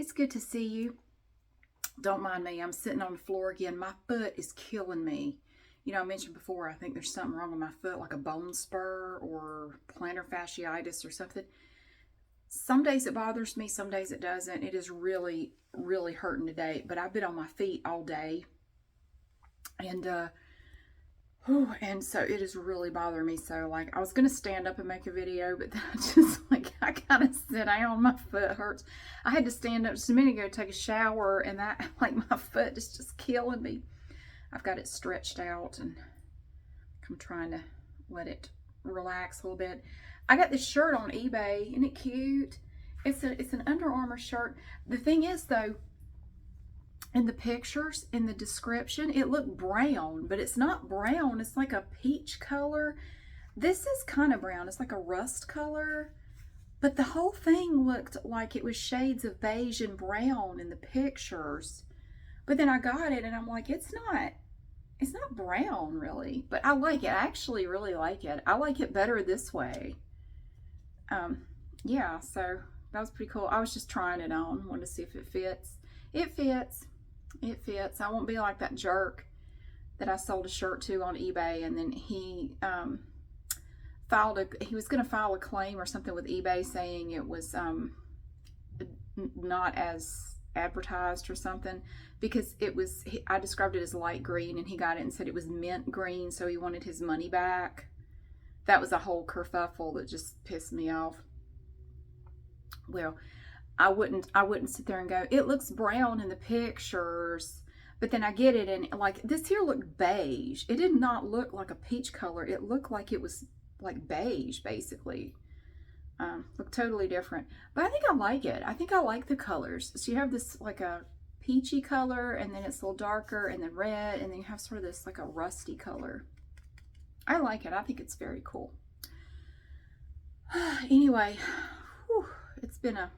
It's good to see you. Don't mind me. I'm sitting on the floor again. My foot is killing me. I mentioned before, I think there's something wrong with my foot, like a bone spur or plantar fasciitis or something. Some days it bothers me, some days it doesn't. It is really, really hurting today. But I've been on my feet all day. And and so it is really bothering me. So like I was gonna stand up and make a video, but then I kind of sit down. My foot hurts. I had to stand up just a minute ago to take a shower, and that like my foot is just killing me. I've got it stretched out, and I'm trying to let it relax a little bit. I got this shirt on eBay. Isn't it cute? It's an Under Armour shirt. The thing is though, in the pictures, in the description, it looked brown, but it's not brown. It's like a peach color. This is kind of brown. It's like a rust color, but the whole thing looked like it was shades of beige and brown in the pictures. But then I got it and I'm like, it's not brown really, but I like it. I actually really like it. I like it better this way. Yeah, so that was pretty cool. I was just trying it on, wanted to see if it fits. It fits. It fits. I won't be like that jerk that I sold a shirt to on eBay, and then he was going to file a claim or something with eBay saying it was not as advertised or something, because I described it as light green and he got it and said it was mint green, so he wanted his money back. That was a whole kerfuffle that just pissed me off. Well, I wouldn't sit there and go, it looks brown in the pictures, but then I get it and like this here looked beige. It did not look like a peach color. It looked like it was like beige basically. Looked totally different, but I think I like it. I think I like the colors. So you have this like a peachy color, and then it's a little darker, and then red, and then you have sort of this like a rusty color. I like it. I think it's very cool. Anyway, whew, it's been a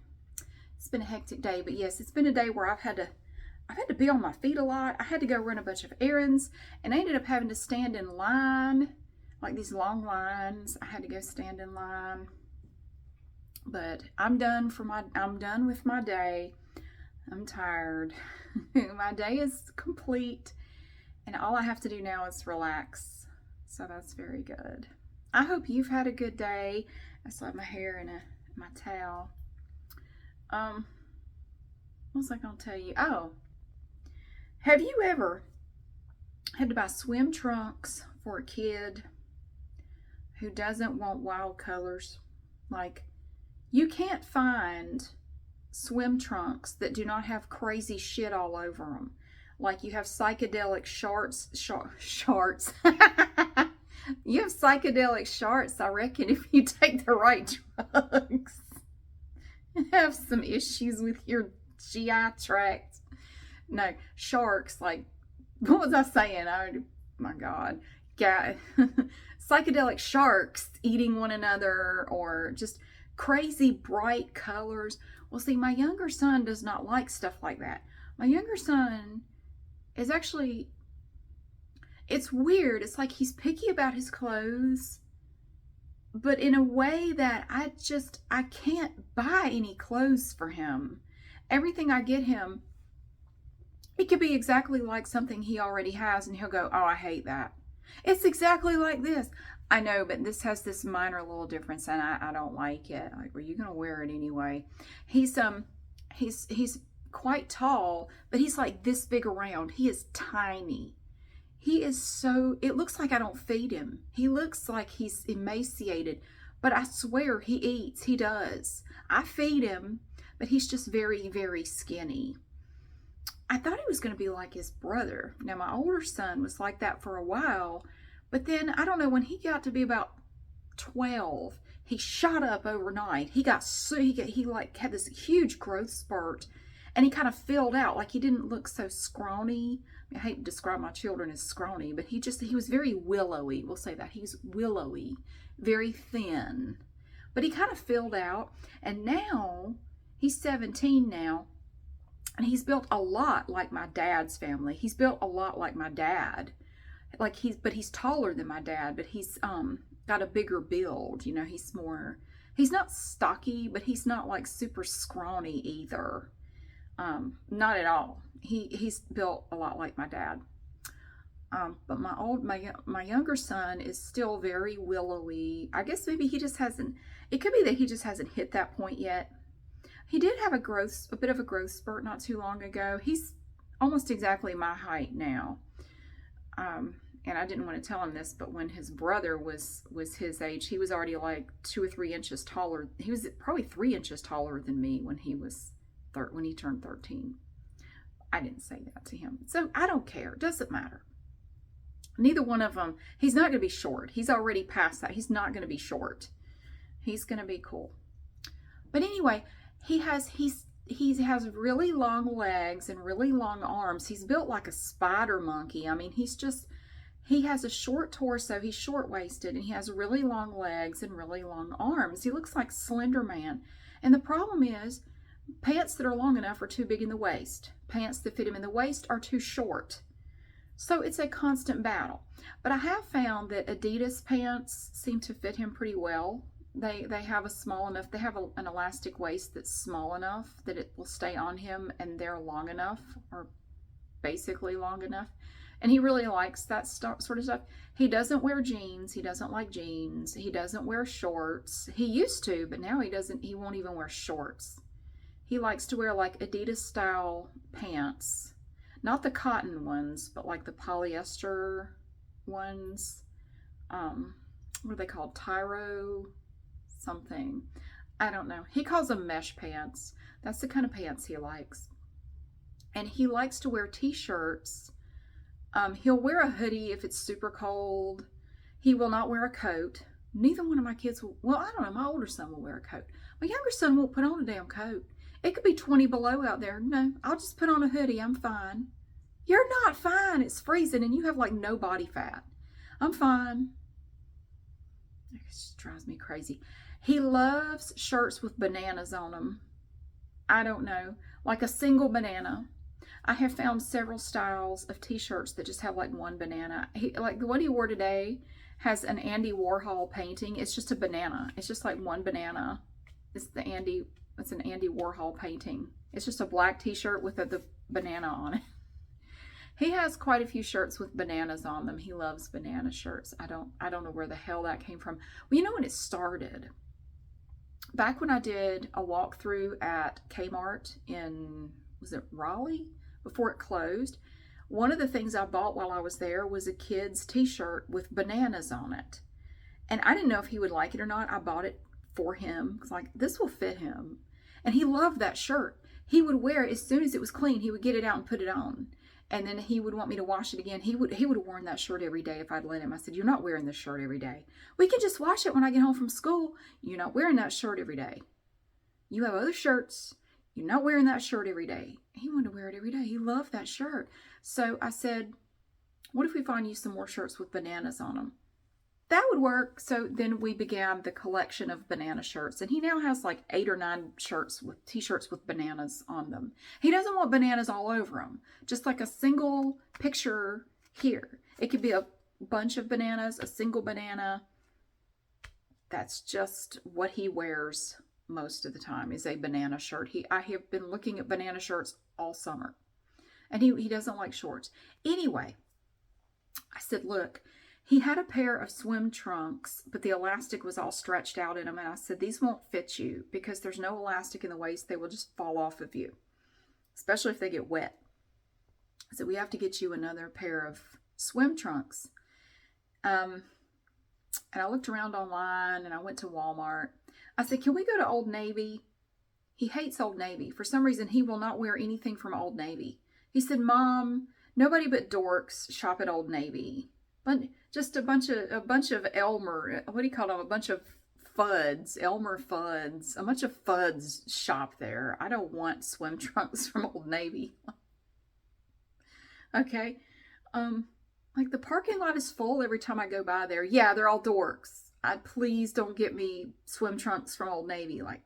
hectic day, but yes, it's been a day where I've had to be on my feet a lot. I had to go run a bunch of errands, and I ended up having to stand in line, like these long lines. I had to go stand in line. But I'm done with my day. I'm tired. My day is complete, and all I have to do now is relax. So that's very good. I hope you've had a good day. I still have my hair in my towel. What was I gonna tell you? Oh, have you ever had to buy swim trunks for a kid who doesn't want wild colors? Like, you can't find swim trunks that do not have crazy shit all over them. Like, you have psychedelic sharks. You have psychedelic sharks, I reckon, if you take the right drugs. Have some issues with your GI tract. No, sharks, like, what was I saying? Oh my God. Psychedelic sharks eating one another, or just crazy bright colors. Well, see, my younger son does not like stuff like that. My younger son is actually, it's weird. It's like he's picky about his clothes, but in a way that I can't buy any clothes for him. Everything I get him, it could be exactly like something he already has, and he'll go, oh, I hate that. It's exactly like this. I know, but this has this minor little difference, and I don't like it. Like, well, you're gonna wear it anyway. He's quite tall, but he's like this big around. He is tiny. He is so, it looks like I don't feed him. He looks like he's emaciated, but I swear he eats. He does. I feed him, but he's just very, very skinny. I thought he was going to be like his brother. Now, my older son was like that for a while, but then, I don't know, when he got to be about 12, he shot up overnight. He like had this huge growth spurt, and he kind of filled out. Like, he didn't look so scrawny. I hate to describe my children as scrawny, but he was very willowy. We'll say that. He's willowy, very thin, but he kind of filled out, and now he's 17 now. And he's built a lot like my dad's family. He's built a lot like my dad. But he's taller than my dad, but he's got a bigger build. He's not stocky, but he's not like super scrawny either. Not at all. He's built a lot like my dad. But my younger son is still very willowy. I guess maybe he just hasn't. It could be that he just hasn't hit that point yet. He did have a bit of a growth spurt not too long ago. He's almost exactly my height now. And I didn't want to tell him this, but when his brother was his age, he was already like 2 or 3 inches taller. He was probably 3 inches taller than me when he turned 13. I didn't say that to him, so I don't care. It doesn't matter. Neither one of them. He's not going to be short. He's already past that. He's not going to be short. He's going to be cool. But anyway, he has really long legs and really long arms. He's built like a spider monkey. I mean, he has a short torso. He's short-waisted, and he has really long legs and really long arms. He looks like Slender Man. And the problem is, pants that are long enough are too big in the waist. Pants that fit him in the waist are too short. So it's a constant battle. But I have found that Adidas pants seem to fit him pretty well. They have an elastic waist that's small enough that it will stay on him, and they're long enough, or basically long enough. And he really likes that sort of stuff. He doesn't wear jeans. He doesn't like jeans. He doesn't wear shorts. He used to, but now he doesn't. He won't even wear shorts. He likes to wear like Adidas style pants. Not the cotton ones, but like the polyester ones. What are they called? Tyro something. I don't know. He calls them mesh pants. That's the kind of pants he likes. And he likes to wear t-shirts. He'll wear a hoodie if it's super cold. He will not wear a coat. Neither one of my kids will. Well, I don't know. My older son will wear a coat. My younger son won't put on a damn coat. It could be 20 below out there. No, I'll just put on a hoodie. I'm fine. You're not fine. It's freezing and you have like no body fat. I'm fine. It just drives me crazy. He loves shirts with bananas on them. I don't know. Like a single banana. I have found several styles of t-shirts that just have like one banana. Like the one he wore today has an Andy Warhol painting. It's just a banana. It's just like one banana. It's an Andy Warhol painting. It's just a black t-shirt with the banana on it. He has quite a few shirts with bananas on them. He loves banana shirts. I don't know where the hell that came from. Well, you know when it started? Back when I did a walkthrough at Kmart in, was it Raleigh? Before it closed, one of the things I bought while I was there was a kid's t-shirt with bananas on it. And I didn't know if he would like it or not. I bought it for him. It's like, this will fit him. And he loved that shirt. He would wear it as soon as it was clean. He would get it out and put it on. And then he would want me to wash it again. He would have worn that shirt every day if I'd let him. I said, you're not wearing this shirt every day. We can just wash it when I get home from school. You're not wearing that shirt every day. You have other shirts. You're not wearing that shirt every day. He wanted to wear it every day. He loved that shirt. So I said, what if we find you some more shirts with bananas on them? That would work. So then we began the collection of banana shirts. And he now has like 8 or 9 t-shirts with bananas on them. He doesn't want bananas all over them. Just like a single picture here. It could be a bunch of bananas, a single banana. That's just what he wears most of the time, is a banana shirt. I have been looking at banana shirts all summer. And he doesn't like shorts. Anyway, I said, look, he had a pair of swim trunks, but the elastic was all stretched out in them. And I said, these won't fit you because there's no elastic in the waist. They will just fall off of you, especially if they get wet. I said, we have to get you another pair of swim trunks. And I looked around online and I went to Walmart. I said, can we go to Old Navy? He hates Old Navy. For some reason, he will not wear anything from Old Navy. He said, Mom, nobody but dorks shop at Old Navy. But just a bunch of Elmer, what do you call them? A bunch of fuds, Elmer fuds. A bunch of fuds shop there. I don't want swim trunks from Old Navy. Okay. Like the parking lot is full every time I go by there. Yeah, they're all dorks. Please don't get me swim trunks from Old Navy. Like,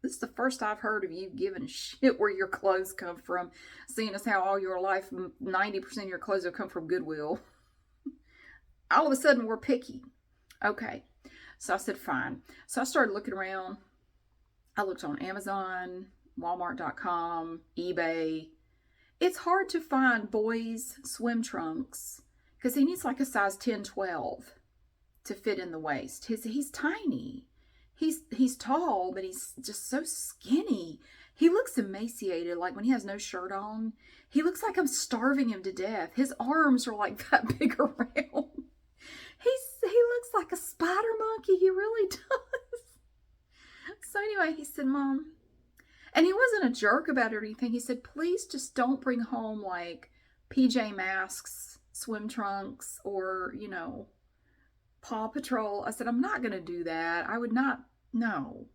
this is the first I've heard of you giving a shit where your clothes come from, seeing as how all your life, 90% of your clothes have come from Goodwill. All of a sudden, we're picky. Okay. So I said, fine. So I started looking around. I looked on Amazon. Walmart.com, eBay. It's hard to find boys' swim trunks because he needs like a size 10, 12 to fit in the waist. He's tiny. He's tall, but he's just so skinny. He looks emaciated, like when he has no shirt on. He looks like I'm starving him to death. His arms are like that big around. He looks like a spider monkey. He really does. So anyway, he said, Mom, and he wasn't a jerk about it or anything. He said, please just don't bring home like PJ Masks, swim trunks, or, Paw Patrol. I said, I'm not going to do that. I would not, no.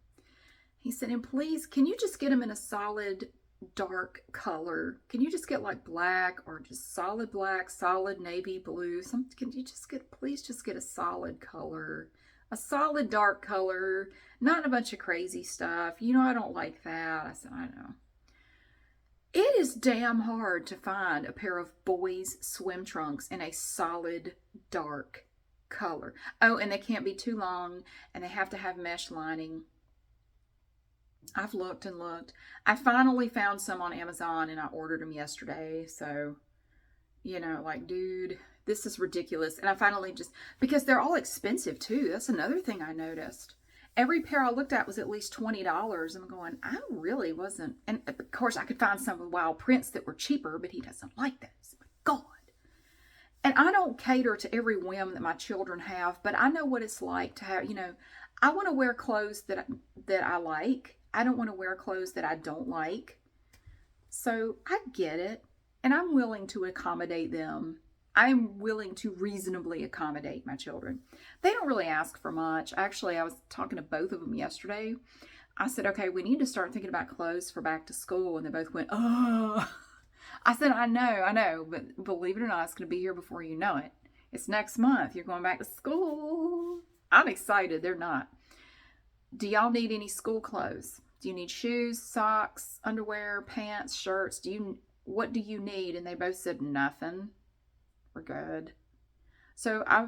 He said, and please, can you just get them in a solid dark color? Can you just get like black or just solid black, solid navy blue? Can you just please just get a solid color, a solid dark color, not a bunch of crazy stuff. I don't like that. I said, I know. It is damn hard to find a pair of boys' swim trunks in a solid dark color. Oh, and they can't be too long, and they have to have mesh lining. I've looked and looked. I finally found some on Amazon, and I ordered them yesterday. So, like, dude, this is ridiculous. And I finally because they're all expensive too. That's another thing I noticed. Every pair I looked at was at least $20. I'm going, I really wasn't. And of course, I could find some with wild prints that were cheaper, but he doesn't like those. My God. And I don't cater to every whim that my children have, but I know what it's like to have, I want to wear clothes that I like. I don't want to wear clothes that I don't like. So I get it. And I'm willing to accommodate them. I'm willing to reasonably accommodate my children. They don't really ask for much. Actually, I was talking to both of them yesterday. I said, okay, we need to start thinking about clothes for back to school. And they both went, oh. I said, I know. But believe it or not, it's going to be here before you know it. It's next month. You're going back to school. I'm excited. They're not. Do y'all need any school clothes? Do you need shoes, socks, underwear, pants, shirts? What do you need? And they both said nothing. We're good. So I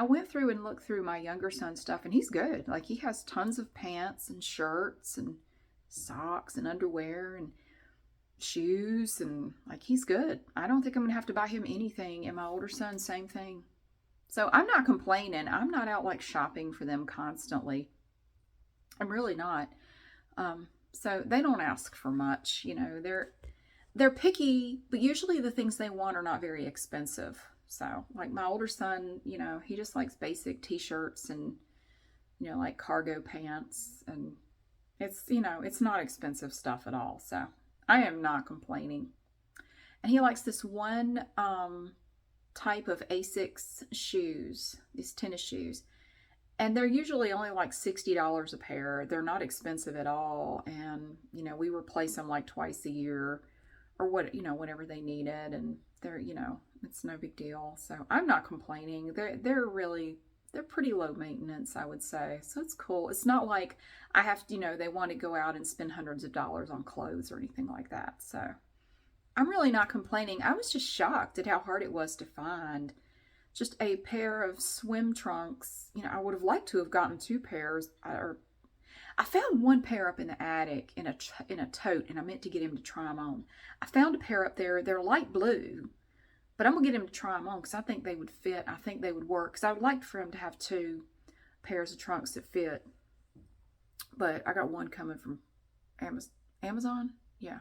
went through and looked through my younger son's stuff, and he's good. Like, he has tons of pants and shirts and socks and underwear and shoes, and like, he's good. I don't think I'm gonna have to buy him anything. And my older son, same thing. So I'm not complaining. I'm not out like shopping for them constantly. I'm really not. So they don't ask for much. They're picky, but usually the things they want are not very expensive. So like my older son, he just likes basic t-shirts and, like cargo pants, and it's not expensive stuff at all. So I am not complaining. And he likes this one, type of Asics shoes, these tennis shoes. And they're usually only like $60 a pair. They're not expensive at all. And, we replace them like twice a year or whenever they need it. And they're, it's no big deal. So I'm not complaining. They're pretty low maintenance, I would say. So it's cool. It's not like I have to, they want to go out and spend hundreds of dollars on clothes or anything like that. So I'm really not complaining. I was just shocked at how hard it was to find just a pair of swim trunks. I would have liked to have gotten 2 pairs. I found one pair up in the attic in a tote, and I meant to get him to try them on. I found a pair up there. They're light blue, but I'm going to get him to try them on because I think they would fit. I think they would work because I would like for him to have 2 pairs of trunks that fit. But I got one coming from Amazon. Yeah.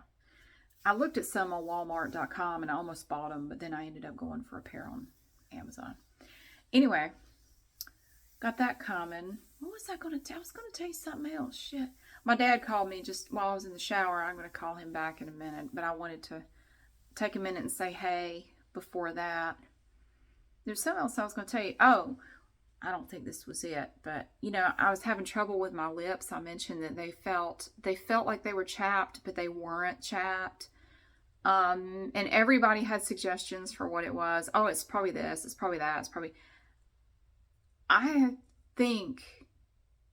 I looked at some on Walmart.com and I almost bought them, but then I ended up going for a pair on Amazon. Anyway, got that coming. What was I going to tell? I was going to tell you something else. Shit. My dad called me just while I was in the shower. I'm going to call him back in a minute, but I wanted to take a minute and say hey before that. There's something else I was going to tell you. Oh, I don't think this was it, but I was having trouble with my lips. I mentioned that they felt like they were chapped, but they weren't chapped. And everybody had suggestions for what it was. Oh, it's probably this, it's probably that, it's probably, I think,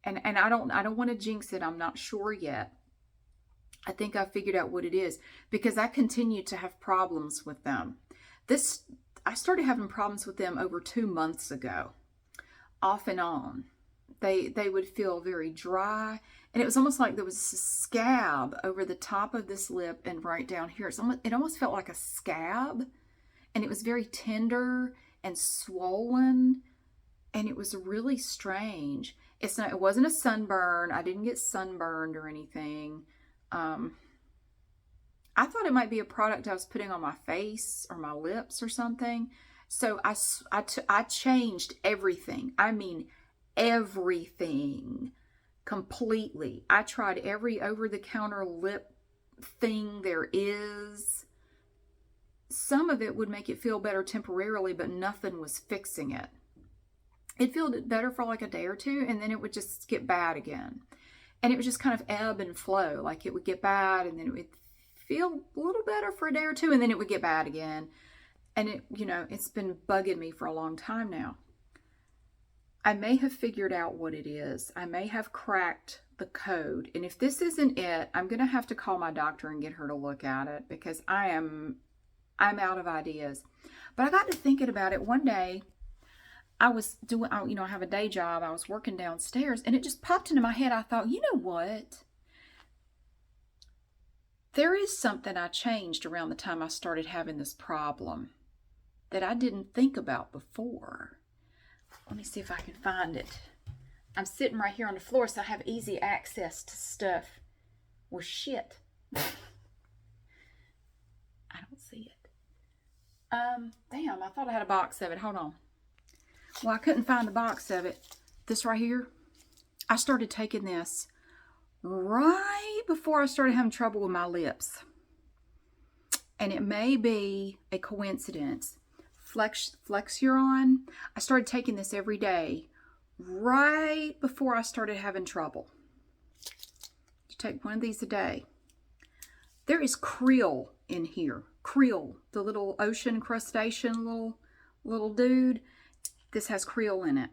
and I don't want to jinx it. I'm not sure yet. I think I figured out what it is because I continue to have problems with them. I started having problems with them over 2 months ago, off and on. They would feel very dry, and it was almost like there was a scab over the top of this lip and right down here. It almost felt like a scab, and it was very tender and swollen, and it was really strange. It wasn't a sunburn. I didn't get sunburned or anything. I thought it might be a product I was putting on my face or my lips or something. So I changed everything. I mean, everything completely. I tried every over-the-counter lip thing there is. Some of it would make it feel better temporarily, but nothing was fixing it. It'd feel better for like a day or two, and then it would just get bad again. And it would just kind of ebb and flow. Like it would get bad, and then it would feel a little better for a day or two, and then it would get bad again. And it, it's been bugging me for a long time now. I may have figured out what it is. I may have cracked the code. And if this isn't it, I'm going to have to call my doctor and get her to look at it, because I'm out of ideas. But I got to thinking about it one day. I was doing, I have a day job. I was working downstairs, and it just popped into my head. I thought, you know what? There is something I changed around the time I started having this problem that I didn't think about before. Let me see if I can find it. I'm sitting right here on the floor, so I have easy access to stuff. Well, shit. I don't see it. Damn, I thought I had a box of it. Hold on. Well, I couldn't find the box of it. This right here. I started taking this right before I started having trouble with my lips. And it may be a coincidence. Flexuron. I started taking this every day right before I started having trouble. You take one of these a day. There is krill in here. Krill, the little ocean crustacean little dude. This has krill in it.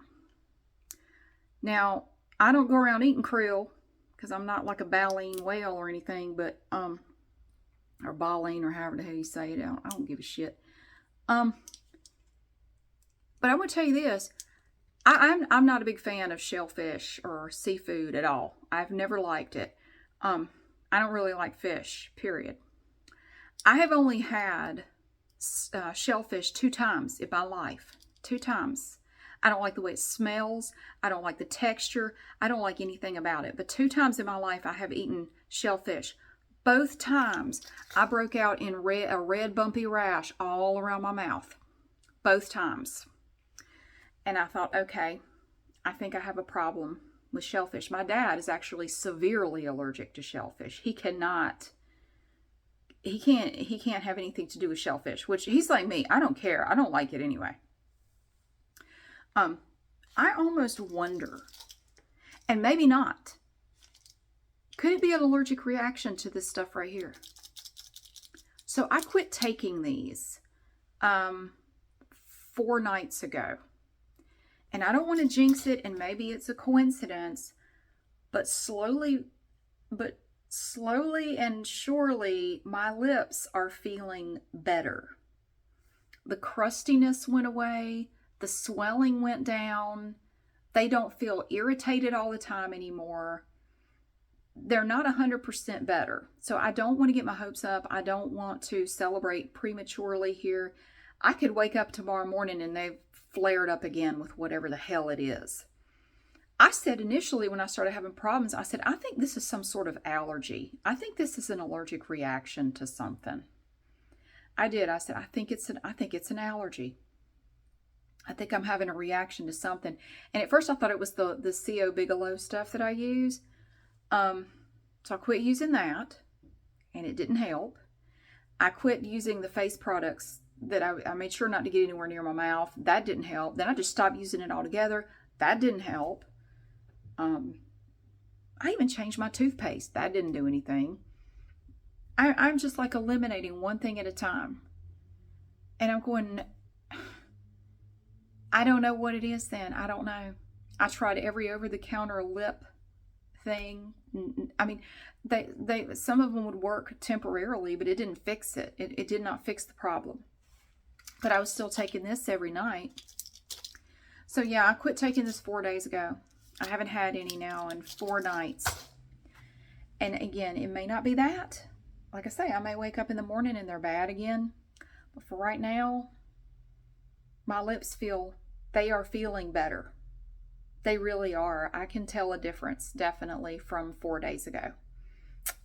Now, I don't go around eating krill because I'm not like a baleen whale or anything, but or baleen, or however the hell you say it. I don't give a shit. But I want to tell you this. I'm not a big fan of shellfish or seafood at all. I've never liked it. I don't really like fish, period. I have only had shellfish 2 times in my life. 2 times. I don't like the way it smells. I don't like the texture. I don't like anything about it. But 2 times in my life I have eaten shellfish. Both times I broke out in a red bumpy rash all around my mouth. Both times. And I thought, okay, I think I have a problem with shellfish. My dad is actually severely allergic to shellfish. He can't have anything to do with shellfish, which he's like me. I don't care. I don't like it anyway. I almost wonder, and maybe not, could it be an allergic reaction to this stuff right here? So I quit taking these 4 nights ago. And I don't want to jinx it, and maybe it's a coincidence, but slowly and surely my lips are feeling better. The crustiness went away. The swelling went down. They don't feel irritated all the time anymore. They're not 100% better. So I don't want to get my hopes up. I don't want to celebrate prematurely here. I could wake up tomorrow morning and they've flared up again with whatever the hell it is. I said initially when I started having problems, I said, I think this is some sort of allergy. I think this is an allergic reaction to something. I did. I said, I think it's an allergy. I think I'm having a reaction to something. And at first I thought it was the C.O. Bigelow stuff that I use. So I quit using that, and it didn't help. I quit using the face products that I made sure not to get anywhere near my mouth. That didn't help. Then I just stopped using it altogether. That didn't help. I even changed my toothpaste. That didn't do anything. I'm just like eliminating one thing at a time. And I'm going, I don't know what it is then. I don't know. I tried every over-the-counter lip thing. I mean, they some of them would work temporarily, but it didn't fix it. It did not fix the problem. But I was still taking this every night. So yeah, I quit taking this 4 days ago. I haven't had any now in 4 nights. And again, it may not be that. Like I say, I may wake up in the morning and they're bad again. But for right now, my lips they are feeling better. They really are. I can tell a difference definitely from 4 days ago.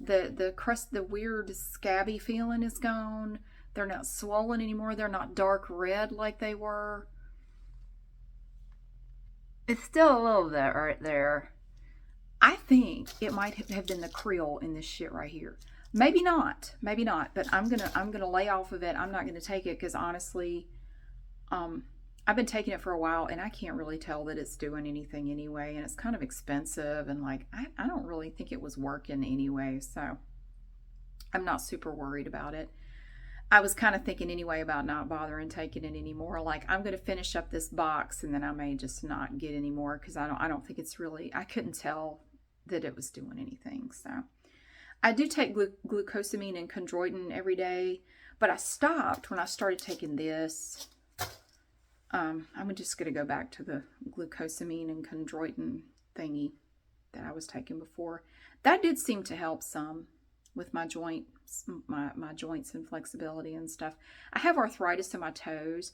The crust, the weird scabby feeling is gone. They're not swollen anymore. They're not dark red like they were. It's still a little bit right there. I think it might have been the Krill in this shit right here. Maybe not. Maybe not. But I'm gonna lay off of it. I'm not gonna take it because honestly, I've been taking it for a while and I can't really tell that it's doing anything anyway. And it's kind of expensive and like I don't really think it was working anyway. So I'm not super worried about it. I was kind of thinking anyway about not bothering taking it anymore. Like I'm going to finish up this box and then I may just not get any more because I don't think it's really, I couldn't tell that it was doing anything. So I do take glucosamine and chondroitin every day, but I stopped when I started taking this. I'm just going to go back to the glucosamine and chondroitin thingy that I was taking before. That did seem to help some with my joints, my joints and flexibility and stuff. I have arthritis in my toes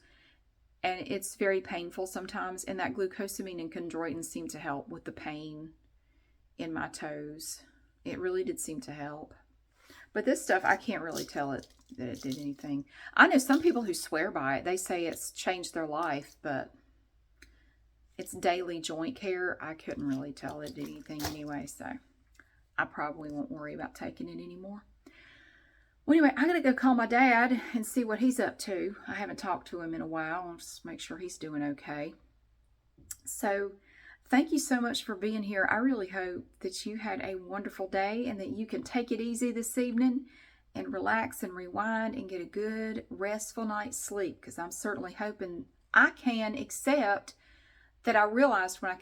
and it's very painful sometimes, and that glucosamine and chondroitin seem to help with the pain in my toes. It really did seem to help. But this stuff, I can't really tell that it did anything. I know some people who swear by it. They say it's changed their life, but it's daily joint care. I couldn't really tell it did anything anyway, so I probably won't worry about taking it anymore. Well, anyway, I gotta go call my dad and see what he's up to. I haven't talked to him in a while. I'll just make sure he's doing okay. So thank you so much for being here. I really hope that you had a wonderful day and that you can take it easy this evening and relax and rewind and get a good, restful night's sleep, because I'm certainly hoping I can, except that I realized when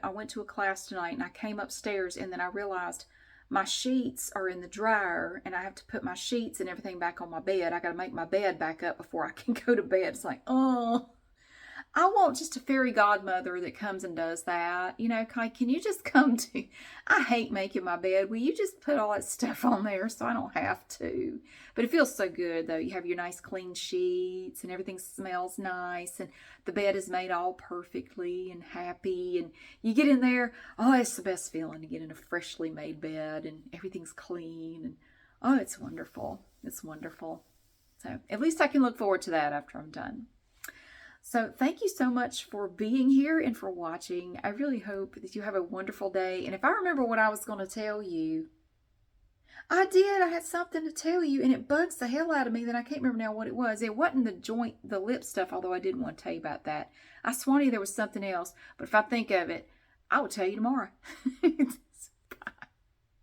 I went to a class tonight and I came upstairs and then I realized my sheets are in the dryer and I have to put my sheets and everything back on my bed. I got to make my bed back up before I can go to bed. It's like, oh, I want just a fairy godmother that comes and does that. You know, can you just come to, I hate making my bed. Will you just put all that stuff on there so I don't have to? But it feels so good though. You have your nice clean sheets and everything smells nice and the bed is made all perfectly and happy. And you get in there, oh, it's the best feeling to get in a freshly made bed and everything's clean. And oh, it's wonderful. It's wonderful. So at least I can look forward to that after I'm done. So thank you so much for being here and for watching. I really hope that you have a wonderful day. And if I remember what I was going to tell you, I did. I had something to tell you and it bugs the hell out of me that I can't remember now what it was. It wasn't the lip stuff, although I didn't want to tell you about that. I swanny there was something else, but if I think of it, I will tell you tomorrow.